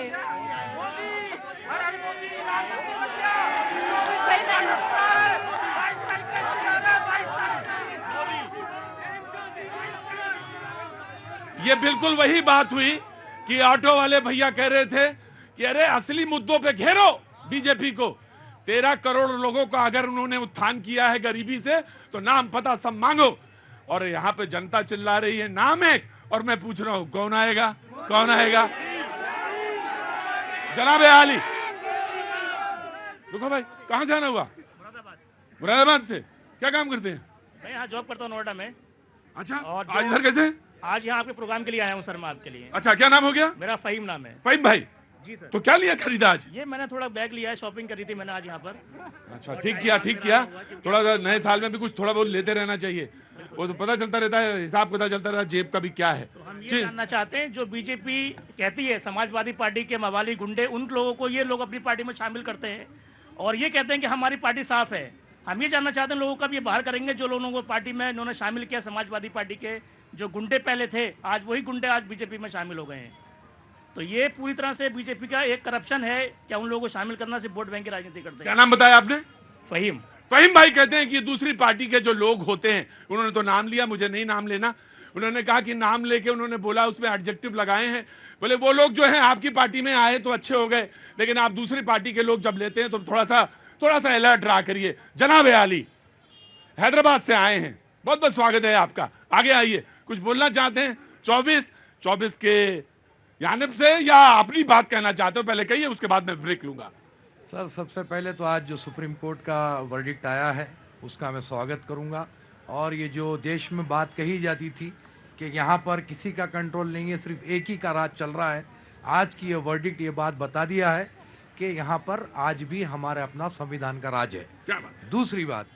ये बिल्कुल वही बात हुई कि ऑटो वाले भैया कह रहे थे कि अरे असली मुद्दों पे घेरो बीजेपी को 13 करोड़ लोगों का अगर उन्होंने उत्थान किया है गरीबी से तो नाम पता सब मांगो और यहाँ पे जनता चिल्ला रही है नाम एक और मैं पूछ रहा हूँ कौन आएगा जनाब आली रुको भाई कहाँ से आना हुआ मुरादाबाद से क्या काम करते हैं मैं यहाँ जॉब करता हूँ नोएडा में। अच्छा और आज इधर कैसे आज यहाँ आपके प्रोग्राम के लिए आया हूँ सर मैं आपके लिए। अच्छा क्या नाम हो गया मेरा फहीम नाम है। फहीम भाई जी सर। तो क्या लिया खरीदा आज ये मैंने थोड़ा बैग लिया है शॉपिंग करी थी मैंने आज यहाँ पर। अच्छा ठीक किया थोड़ा सा नए साल में भी कुछ थोड़ा बहुत लेते रहना चाहिए वो तो पता चलता रहता है हिसाब पता चलता रहता है जेब का भी क्या है। तो हम ये जानना चाहते हैं जो बीजेपी कहती है समाजवादी पार्टी के मवाली गुंडे उन लोगों को ये लोग अपनी पार्टी में शामिल करते हैं और ये कहते हैं कि हमारी पार्टी साफ है। हम ये जानना चाहते हैं लोगों का भी ये बाहर करेंगे जो लोगों को पार्टी में इन्होंने शामिल किया समाजवादी पार्टी के जो गुंडे पहले थे आज वही गुंडे आज बीजेपी में शामिल हो गए हैं। तो ये पूरी तरह से बीजेपी का एक करप्शन है। क्या उन लोगों को शामिल करना सिर्फ वोट बैंक की राजनीति करते हैं। क्या नाम बताया आपने? फहीम। फहीम भाई कहते हैं कि दूसरी पार्टी के जो लोग होते हैं, उन्होंने तो नाम लिया, मुझे नहीं नाम लेना, उन्होंने कहा कि नाम लेके उन्होंने बोला उसमें एडजेक्टिव लगाए हैं, बोले वो लोग जो हैं आपकी पार्टी में आए तो अच्छे हो गए, लेकिन आप दूसरी पार्टी के लोग जब लेते हैं तो थोड़ा सा अलर्ट रहा करिए। जनाब आली हैदराबाद से आए हैं, बहुत बहुत स्वागत है आपका, आगे आइए, कुछ बोलना चाहते हैं 24 के यानिब से या अपनी बात कहना चाहते हो? पहले कहिए, उसके बाद मैं ब्रेक लूंगा। सर, सबसे पहले तो आज जो सुप्रीम कोर्ट का वर्डिक्ट आया है उसका मैं स्वागत करूंगा। और ये जो देश में बात कही जाती थी कि यहाँ पर किसी का कंट्रोल नहीं है, सिर्फ एक ही का राज चल रहा है, आज की ये वर्डिक्ट ये बात बता दिया है कि यहाँ पर आज भी हमारे अपना संविधान का राज है। क्या बात? दूसरी बात,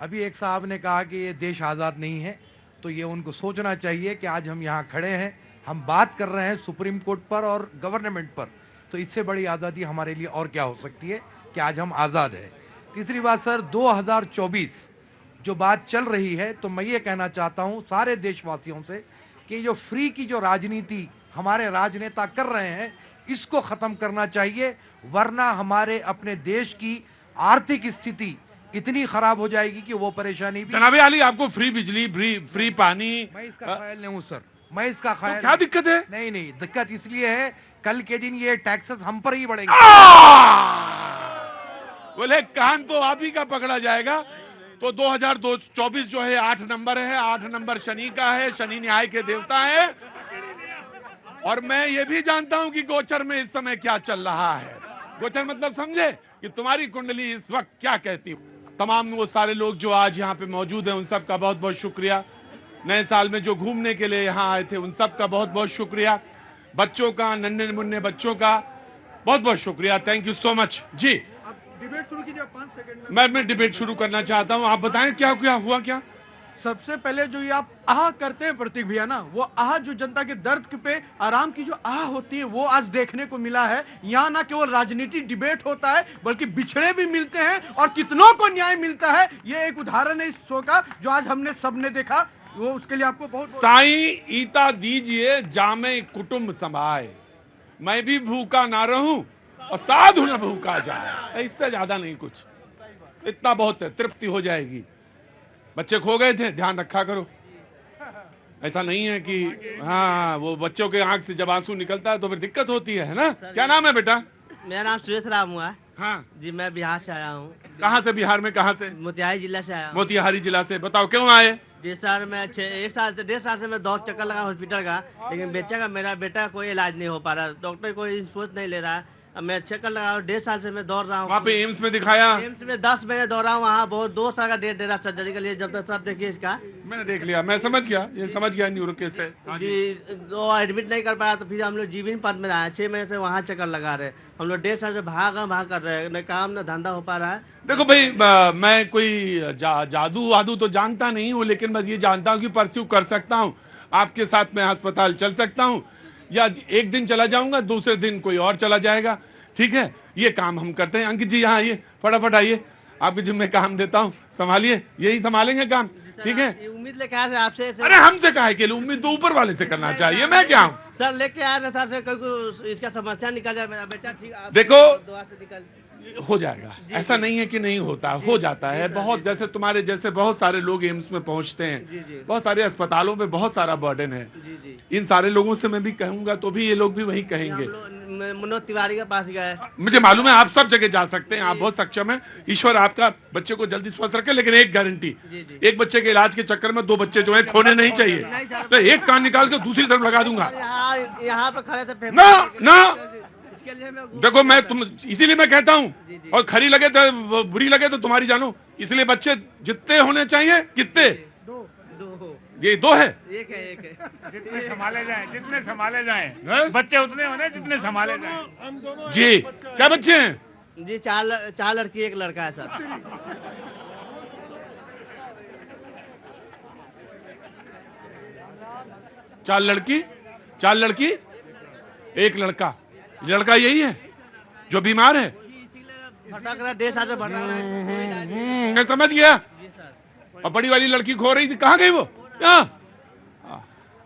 अभी एक साहब ने कहा कि ये देश आज़ाद नहीं है, तो ये उनको सोचना चाहिए कि आज हम यहाँ खड़े हैं, हम बात कर रहे हैं सुप्रीम कोर्ट पर और गवर्नमेंट पर, तो इससे बड़ी आज़ादी हमारे लिए और क्या हो सकती है कि आज हम आज़ाद हैं। तीसरी बात सर, 2024 जो बात चल रही है, तो मैं ये कहना चाहता हूँ सारे देशवासियों से कि जो फ्री की जो राजनीति हमारे राजनेता कर रहे हैं इसको ख़त्म करना चाहिए, वरना हमारे अपने देश की आर्थिक स्थिति इतनी खराब हो जाएगी कि वो परेशानी भी। जनाब आली, आपको फ्री बिजली, फ्री पानी, मैं इसका ख्याल नहीं हूँ सर, मैं इसका ख्याल, तो क्या दिक्कत है? नहीं, दिक्कत इसलिए है कल के दिन ये टैक्सेस हम पर ही बढ़ेंगे। बोले कान तो आप ही का पकड़ा जाएगा। तो 2024 जो है 8 नंबर है, 8 नंबर शनि का है, शनि न्याय के देवता है। और मैं ये भी जानता हूं कि गोचर में इस समय क्या चल रहा है। गोचर मतलब समझे कि तुम्हारी कुंडली इस वक्त क्या कहती। तमाम वो सारे लोग जो आज यहाँ पे मौजूद हैं उन सब का बहुत बहुत शुक्रिया। नए साल में जो घूमने के लिए यहाँ आए थे उन सब का बहुत बहुत शुक्रिया। बच्चों का, नन्हे मुन्ने बच्चों का बहुत बहुत शुक्रिया। थैंक यू सो मच जी। डिबेट शुरू कीजिए 5 सेकंड में। मैं डिबेट शुरू करना चाहता हूँ। आप बताएं क्या हुआ क्या? सबसे पहले जो ये आप आह करते हैं प्रतीक भैया ना, वो आह जो जनता के दर्द पे आराम की जो आह होती है वो आज देखने को मिला है। यहाँ ना केवल राजनीति डिबेट होता है बल्कि बिछड़े भी मिलते हैं और कितनों को न्याय मिलता है। ये एक उदाहरण है इस शो का जो आज हमने सबने देखा, वो उसके लिए आपको बहुत साईं ईता दीजिए जामे कुटुंब समाए, मैं भी भूखा ना रहूं और साधु न भूखा जाए। इससे ज्यादा नहीं कुछ, इतना बहुत है, तृप्ति हो जाएगी। बच्चे खो गए थे, ध्यान रखा करो। ऐसा नहीं है कि हाँ वो बच्चों के आंख से जब आंसू निकलता है तो फिर दिक्कत होती है ना। क्या नाम है बेटा? मेरा नाम सुरेश राम हुआ है। हाँ जी, मैं बिहार से आया हूँ। कहाँ से? बिहार में कहाँ से? मोतिहारी जिला से आया हूँ। मोतिहारी जिला से। बताओ क्यों आए? 1.5 साल से मैं दौड़ चक्कर लगा हॉस्पिटल का, लेकिन मेरा बेटा कोई इलाज नहीं हो पा रहा, डॉक्टर कोई सोच नहीं ले रहा है। अब मैं चक्कर लगा 1.5 साल से मैं दौड़ रहा हूँ। वहाँ पे एम्स में दिखाया? एम्स में 10 महीने दौड़ा हूँ, वहाँ बहुत 2 साल का डेट दे रहा सर्जरी के लिए। जब तक सर देखिए इसका, मैंने देख लिया, मैं समझ गया, ये समझ गया न्यूरो केस है जी। वो एडमिट नहीं कर पाया तो फिर हम लोग जीवन पद में आए, 6 महीने से वहाँ चक्कर लगा रहे। हम लोग 1.5 साल से भाग कर रहे हैं, न काम न धंधा हो पा रहा है। देखो भाई, मैं कोई जादू वादू तो जानता नहीं हूँ, लेकिन बस ये जानता हूँ कि परस्यू कर सकता हूँ। आपके साथ मैं अस्पताल चल सकता हूँ, या एक दिन चला जाऊंगा, दूसरे दिन कोई और चला जाएगा। ठीक है, ये काम हम करते हैं। अंकित जी यहाँ आइए, फटाफट आइए, आपके जिम्मे काम देता हूँ, संभालिए, यही संभालेंगे काम। ठीक है, उम्मीद लेके आए थे आपसे। अरे हमसे काहे के लिए उम्मीद? तो ऊपर वाले से करना चाहिए, मैं क्या हूँ? सर लेके आए थे सर से, क्योंकि इसका समस्या निकल जाए, मेरा बेटा ठीक। देखो, दुआ से निकल हो जाएगा, ऐसा नहीं है कि नहीं होता, हो जाता है। बहुत जैसे तुम्हारे जैसे बहुत सारे लोग एम्स में पहुंचते हैं, बहुत सारे अस्पतालों में बहुत सारा बर्डन है। इन सारे लोगों से मैं भी कहूंगा तो भी ये लोग भी वही कहेंगे। मनोज तिवारी के पास गए, मुझे मालूम है आप सब जगह जा सकते हैं, आप बहुत सक्षम हैं। ईश्वर आपका बच्चे को जल्दी स्वस्थ रखे, लेकिन एक गारंटी, एक बच्चे के इलाज के चक्कर में 2 बच्चे जो है खोने नहीं चाहिए। तो एक कान निकाल के दूसरी तरफ लगा दूंगा। यहाँ पे खड़े थे ना देखो, मैं तुम इसीलिए मैं कहता हूँ, और खरी लगे तो बुरी लगे तो तुम्हारी जानो। इसलिए बच्चे जितने होने चाहिए, कितने? 2 ये 2 है। एक है। जितने संभाले जाएं बच्चे उतने होने जितने संभाले जाएं। जी, क्या बच्चे हैं? जी 4 लड़की 1 लड़का है सर। 4 लड़की 1 लड़का। लड़का यही है जो बीमार है? भटक रहा, 1.5 साल से भटक रहा है। मैं समझ गया। और बड़ी वाली लड़की खो रही थी, कहाँ गई वो?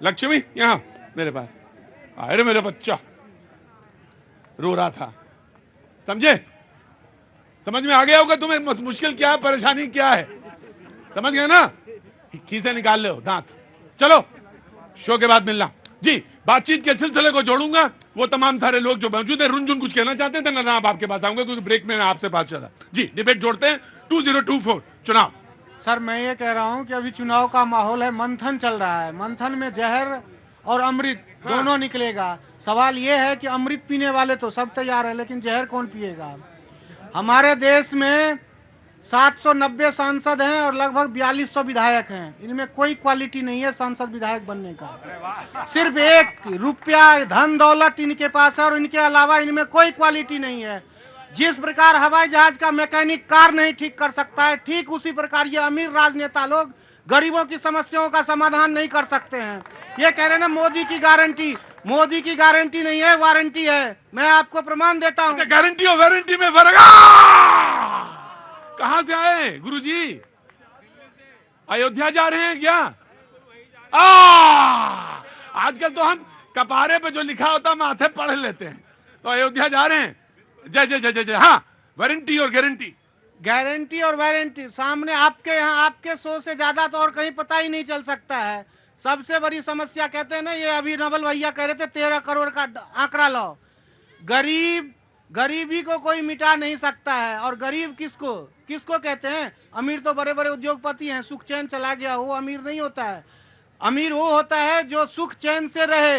लक्ष्मी यहाँ मेरे पास, अरे मेरा बच्चा रो रहा था, समझे? समझ में आ गया होगा तुम्हें मुश्किल क्या है, परेशानी क्या है, समझ गए ना? खीसे निकाल लो दांत। चलो शो के बाद मिलना जी। बातचीत के सिलसिले को जोड़ूंगा, वो तमाम सारे लोग जो मौजूद हैं, रुनझुन कुछ कहना चाहते थे ना, आप आपके पास आऊंगा क्योंकि ब्रेक में आपसे पास चला जी। डिबेट जोड़ते हैं 2024 चुनाव। सर मैं ये कह रहा हूँ कि अभी चुनाव का माहौल है, मंथन चल रहा है, मंथन में जहर और अमृत दोनों निकलेगा। सवाल ये है कि अमृत पीने वाले तो सब तैयार है, लेकिन जहर कौन पिएगा? हमारे देश में 790 सांसद हैं और लगभग 4200 विधायक हैं। इनमें कोई क्वालिटी नहीं है सांसद विधायक बनने का। सिर्फ एक रुपया धन दौलत इनके पास है और इनके अलावा इनमें कोई क्वालिटी नहीं है। जिस प्रकार हवाई जहाज का मैकेनिक कार नहीं ठीक कर सकता है, ठीक उसी प्रकार ये अमीर राजनेता लोग गरीबों की समस्याओं का समाधान नहीं कर सकते हैं। ये कह रहे हैं ना मोदी की गारंटी, मोदी की गारंटी नहीं है, वारंटी है। मैं आपको प्रमाण देता हूँ। गारंटी और वारंटी में फर्क कहां से आए गुरुजी? अयोध्या जा रहे हैं क्या? आजकल तो हम कपारे पे जो लिखा होता माथे पढ़ लेते हैं, तो अयोध्या जा रहे हैं। जय जय जय जय जय। हाँ, वारंटी और गारंटी, गारंटी और वारंटी सामने आपके यहाँ, आपके शो से ज्यादा तो और कहीं पता ही नहीं चल सकता है। सबसे बड़ी समस्या कहते हैं ना, ये अभी नवल भैया कह रहे थे 13 करोड़ का आंकड़ा लो। गरीबी को कोई मिटा नहीं सकता है। और गरीब किसको कहते हैं? अमीर तो बड़े बड़े उद्योगपति हैं, सुख चैन चला गया, वो अमीर नहीं होता है। अमीर वो होता है जो सुख चैन से रहे।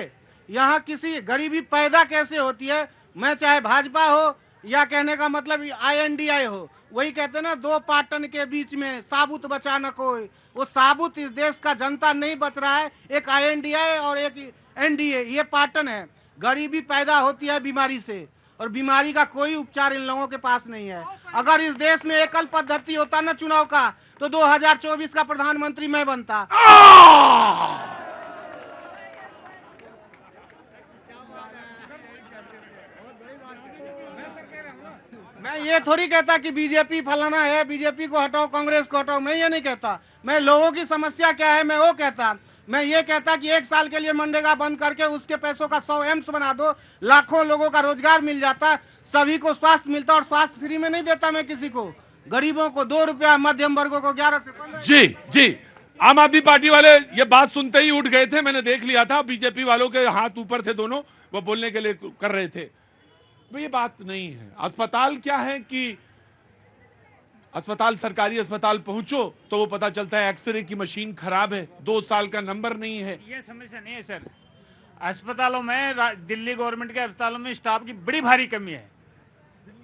यहाँ किसी गरीबी पैदा कैसे होती है? मैं चाहे भाजपा हो या कहने का मतलब INDI हो, वही कहते हैं ना, दो पाटन के बीच में साबुत बचा न कोई। वो साबुत इस देश का जनता नहीं बच रहा है। एक INDI और एक NDA, ये पाटन है। गरीबी पैदा होती है बीमारी से, और बीमारी का कोई उपचार इन लोगों के पास नहीं है। अगर इस देश में एकल पद्धति होता ना चुनाव का, तो 2024 का प्रधानमंत्री मैं बनता। मैं ये थोड़ी कहता कि बीजेपी फलाना है, बीजेपी को हटाओ, कांग्रेस को हटाओ, मैं ये नहीं कहता। मैं लोगों की समस्या क्या है मैं वो कहता। मैं ये कहता कि 1 साल के लिए मनरेगा बंद करके उसके पैसों का 100 एम्स बना दो, लाखों लोगों का रोजगार मिल जाता, सभी को स्वास्थ्य मिलता। और स्वास्थ्य फ्री में नहीं देता मैं किसी को, गरीबों को 2 रुपया, मध्यम वर्गों को 11 से 15। जी जी। आम आदमी पार्टी वाले ये बात सुनते ही उठ गए थे, मैंने देख लिया था। बीजेपी वालों के हाथ ऊपर थे दोनों, वो बोलने के लिए कर रहे थे। भाई ये बात नहीं है। अस्पताल क्या है कि अस्पताल, सरकारी अस्पताल पहुंचो तो वो पता चलता है एक्सरे की मशीन खराब है, 2 साल का नंबर नहीं है। ये समस्या नहीं है सर। अस्पतालों में, दिल्ली गवर्नमेंट के अस्पतालों में स्टाफ की बड़ी भारी कमी है।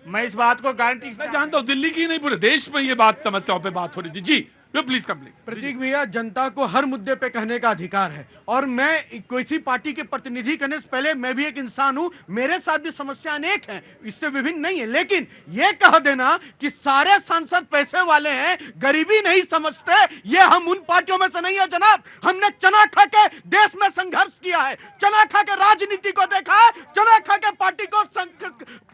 मैं इस बात को गारंटी जानता हूं, दिल्ली की नहीं पूरे देश में ये बात, समस्याओं पे बात हो रही थी। जी प्लीज कंप्लीट। प्रतीक भैया, जनता को हर मुद्दे पे कहने का अधिकार है, और मैं कोई सी पार्टी के प्रतिनिधि करने से पहले मैं भी एक इंसान हूं, मेरे साथ भी समस्या अनेक हैं, इससे विभिन्न नहीं है। लेकिन ये कह देना कि सारे सांसद पैसे वाले हैं, गरीबी नहीं समझते, ये हम उन पार्टियों में से नहीं है जनाब। हमने चना खा के देश में संघर्ष किया है, चना खा के राजनीति को देखा है, चना खा के पार्टी को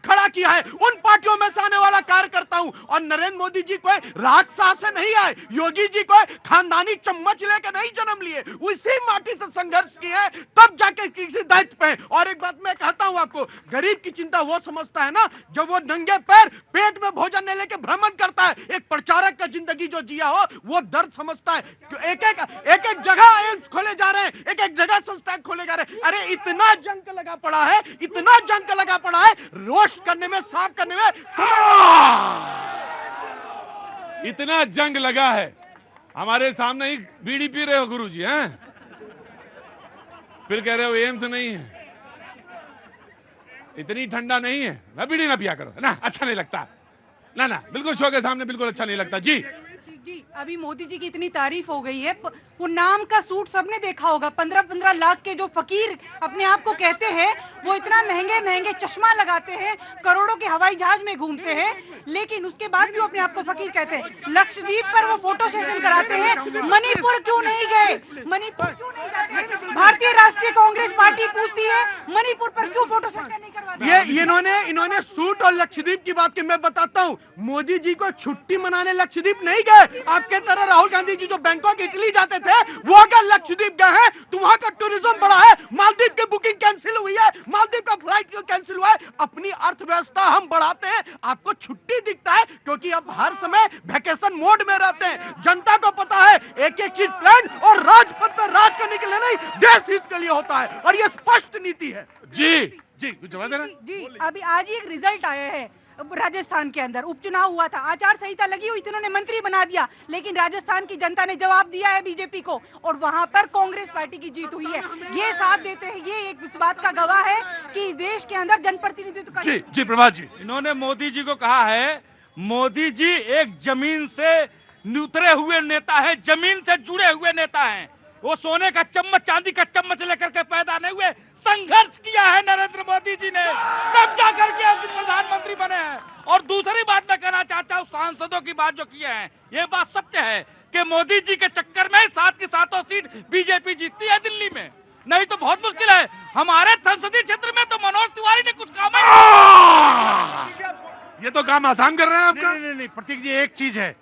खड़ा किया है। उन पार्टियों में से आने वाला कार्यकर्ता हूं। और नरेंद्र मोदी जी कोई राजशाह से नहीं आए, योगी जी को खानदानी चम्मच लेके नहीं जन्म लिए, उसी माटी से संघर्ष किए, तब जाके किसी दायित्व पे। और एक बात मैं कहता हूं आपको, गरीब की चिंता वो समझता है ना जब वो नंगे पैर पेट में भोजन नहीं लेके भ्रमण करता है। एक प्रचारक का जिंदगी जो जिया हो वो दर्द समझता है। एक जगह एम्स खोले जा रहे हैं, एक जगह संस्थान खोले जा रहे हैं। अरे इतना जंग लगा पड़ा है, इतना जंग लगा पड़ा है, रोस्ट करने में, साफ करने में इतना जंग लगा है। हमारे सामने ही बीड़ी पी रहे हो गुरुजी, हैं? फिर कह रहे हो एम्स नहीं है। इतनी ठंडा नहीं है, मैं बीड़ी ना पिया करो ना, अच्छा नहीं लगता ना, बिल्कुल शो के सामने बिल्कुल अच्छा नहीं लगता। जी अभी मोदी जी की इतनी तारीफ हो गई है, वो नाम का सूट सबने देखा होगा। 15-15 लाख के जो फकीर अपने आप को कहते हैं, वो इतना महंगे चश्मा लगाते हैं, करोड़ों के हवाई जहाज में घूमते हैं, लेकिन उसके बाद भी वो अपने आप को फकीर कहते हैं। लक्षद्वीप पर वो फोटो सेशन कराते हैं, मणिपुर क्यों नहीं गए? मणिपुर क्यों नहीं जाते? भारतीय राष्ट्रीय कांग्रेस पार्टी पूछती है मणिपुर पर क्यों फोटो सेशन नहीं करवाते? ये इन्होंने सूट और लक्षद्वीप की बात की मैं बताता हूँ। मोदी जी को छुट्टी मनाने लक्षद्वीप नहीं गए, आपके तरह राहुल गांधी जी जो बैंकॉक इटली जाते थे, वो अगर लक्षद्वीप गए हैं तो वहां का टूरिज्म बढ़ा है, मालदीव की बुकिंग कैंसिल हुई है, मालदीव का फ्लाइट कैंसिल हुआ है। अपनी अर्थव्यवस्था हम बढ़ाते हैं, आपको छुट्टी दिखता है क्योंकि अब हर समय वैकेशन मोड में रहते हैं। जनता को पता है एक एक चीज प्लान और राजपथ पर राज करने के लिए नहीं, देश हित के लिए होता है और ये स्पष्ट नीति है। जी कुछ जवाब देना। जी अभी आज ही एक रिजल्ट आया है राजस्थान के अंदर, उपचुनाव हुआ था, आचार संहिता लगी हुई थी, उन्होंने मंत्री बना दिया, लेकिन राजस्थान की जनता ने जवाब दिया है बीजेपी को और वहां पर कांग्रेस पार्टी की जीत हुई है। ये साथ देते हैं, ये एक इस बात का गवाह है कि देश के अंदर जनप्रतिनिधित्व का। जी प्रभात जी, इन्होंने मोदी जी को कहा है, मोदी जी एक जमीन से उतरे हुए नेता है, जमीन से जुड़े हुए नेता हैं। वो सोने का चम्मच चांदी का चम्मच लेकर के पैदा नहीं हुए, संघर्ष किया है नरेंद्र मोदी जी ने, तब जाकर के अब प्रधानमंत्री बने हैं। और दूसरी बात मैं कहना चाहता हूँ, सांसदों की बात जो किए हैं, ये बात सत्य है कि मोदी जी के चक्कर में 7 की 7 सीट बीजेपी जीतती है दिल्ली में, नहीं तो बहुत मुश्किल है। हमारे संसदीय क्षेत्र में तो मनोज तिवारी ने कुछ काम ये तो काम आसान कर रहे हैं आपका। नहीं प्रतीक जी, एक चीज है,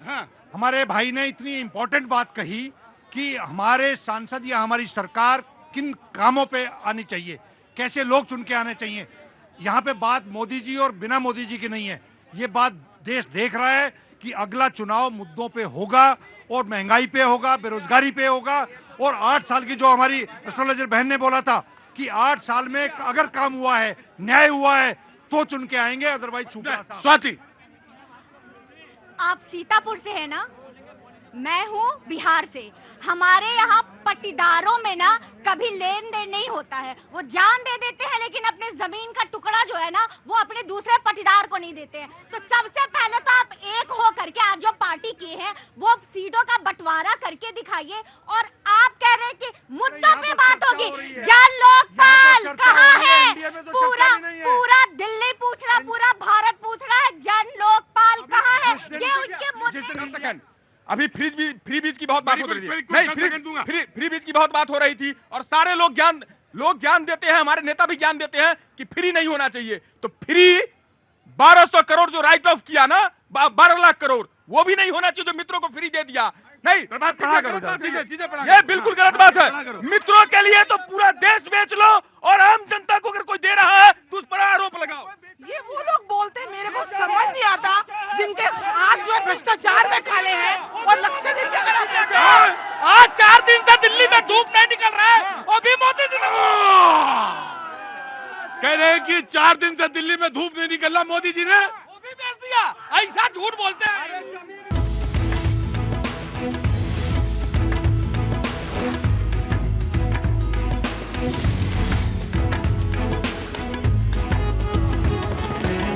हमारे भाई ने इतनी इंपॉर्टेंट बात कही कि हमारे सांसद या हमारी सरकार किन कामों पे आनी चाहिए, कैसे लोग चुन के आने चाहिए। यहाँ पे बात मोदी जी और बिना मोदी जी की नहीं है, ये बात देश देख रहा है कि अगला चुनाव मुद्दों पे होगा और महंगाई पे होगा, बेरोजगारी पे होगा। और 8 साल की जो हमारी एस्ट्रोलॉजर बहन ने बोला था कि 8 साल में अगर काम हुआ है, न्याय हुआ है तो चुन के आएंगे, अदरवाइज स्वाति, आप सीतापुर से है ना? मैं हूँ बिहार से। हमारे यहाँ पट्टीदारों में ना कभी लेन देन नहीं होता है, वो जान दे देते हैं लेकिन अपने जमीन का टुकड़ा जो है ना वो अपने दूसरे पट्टीदार को नहीं देते हैं। तो सबसे पहले तो आप एक हो करके आज जो पार्टी की है वो सीटों का बंटवारा करके दिखाइए। और आप कह रहे हैं कि मुद्दों पे बात होगी, जन लोकपाल कहाँ है? पूरा दिल्ली पूछ रहा, पूरा भारत पूछ रहा है जन लोकपाल कहाँ है? ये उनके मुद्दे। अभी फ्री बीज की बहुत बात हो रही थी, नहीं फ्री बीज की बहुत बात हो रही थी और सारे लोग ज्ञान देते हैं, हमारे नेता भी ज्ञान देते हैं कि फ्री नहीं होना चाहिए। तो फ्री 1200 करोड़ जो राइट ऑफ किया ना, 12 लाख करोड़, वो भी नहीं होना चाहिए जो मित्रों को फ्री दे दिया। नहीं, ये बिल्कुल गलत बात है। मित्रों के लिए तो पूरा देश बेच लो और आम जनता को अगर कोई दे रहा है तो उस पर आरोप लगाओ। ये वो लोग बोलते हैं, मेरे को समझ नहीं आता, जिनके हाथ जो है भ्रष्टाचार में काले हैं और लक्षद्वीप के अगर आज 4 दिन से दिल्ली में धूप नहीं निकल रहा है, और भी मोदी जी कह रहे हैं कि 4 दिन से दिल्ली में धूप नहीं निकल रहा, मोदी जी ने वो भी बेच दिया। ऐसा झूठ बोलते हैं।